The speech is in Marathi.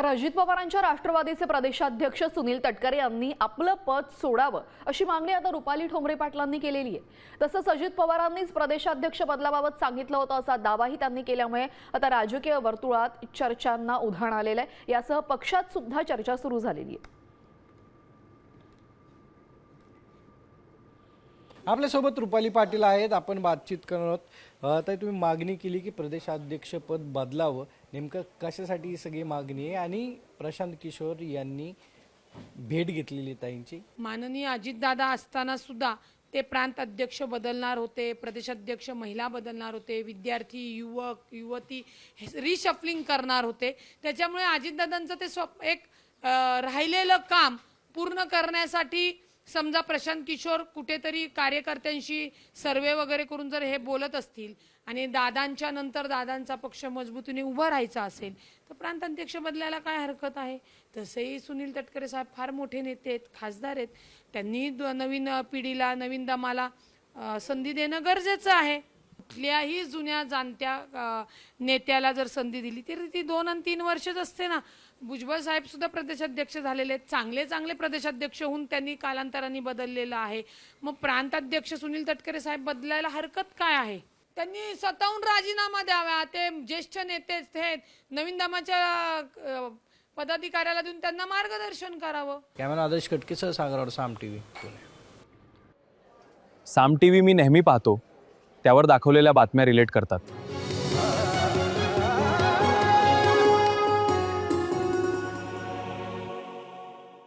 तर अजित पवारांच्या राष्ट्रवादीचे प्रदेशाध्यक्ष सुनील तटकरे यांनी आपलं पद सोडावं अशी मागणी आता रुपाली ठोंबरे पाटलांनी केलेली आहे। तसंच अजित पवारांनीच प्रदेशाध्यक्ष बदलाबाबत सांगितलं होतं असा दावाही त्यांनी केल्यामुळे आता राजकीय वर्तुळात चर्चांना उधाण आलेलं आहे। यासह पक्षात सुद्धा चर्चा सुरू झालेली आहे। आपल्यासोबत रुपाली पाटील आहेत, आपण बातचीत करत आहोत। तर तुम्ही मागणी केली की प्रदेशाध्यक्ष पद बदलावं, नेमकं कशासाठी ही सगळी मागणी आहे आणि प्रशांत किशोर यांनी भेट घेतलेली ताईंची? माननीय अजितदादा असताना सुद्धा ते प्रांत अध्यक्ष बदलणार होते, प्रदेशाध्यक्ष महिला बदलणार होते, विद्यार्थी युवक युवती रिशफलिंग करणार होते। त्याच्यामुळे अजितदादांचं ते एक राहिलेलं काम पूर्ण करण्यासाठी समजा प्रशांत किशोर कुठेतरी कार्यकर्त्यांशी सर्वे वगैरे करून जर हे बोलत असतील आणि दादांच्या नंतर दादांचा पक्ष मजबूतीने उभा राहायचा असेल तर प्रांत अध्यक्ष बदलायला काय हरकत आहे। तसेही सुनील तटकरे साहेब फार मोठे नेते आहेत, खासदार आहेत, त्यांनी नवीन पिढीला नवीन दमाला संधी देणं गरजेचं आहे। कुठल्याही जुन्या जाणत्या नेत्याला जर संधी दिली तर ती 2 आणि 3 वर्षच असते ना। भुजबळ साहेब सुद्धा प्रदेशाध्यक्ष झालेले आहेत, चांगले चांगले प्रदेशाध्यक्ष होऊन त्यांनी कालांतराने बदललेलं आहे। मग प्रांताध्यक्ष सुनील तटकरे साहेब बदलायला हरकत काय आहे? त्यांनी स्वतःहून राजीनामा द्यावा। ते ज्येष्ठ नेते आहेत, नवीन दमाच्या पदाधिकाऱ्याला देऊन त्यांना मार्गदर्शन करावं। कॅमेरा आदर्श कटकेसह सागरवर साम टीव्ही। साम टीव्ही मी नेहमी पाहतो, त्यावर दाखवलेल्या बातम्या रिलेट करतात।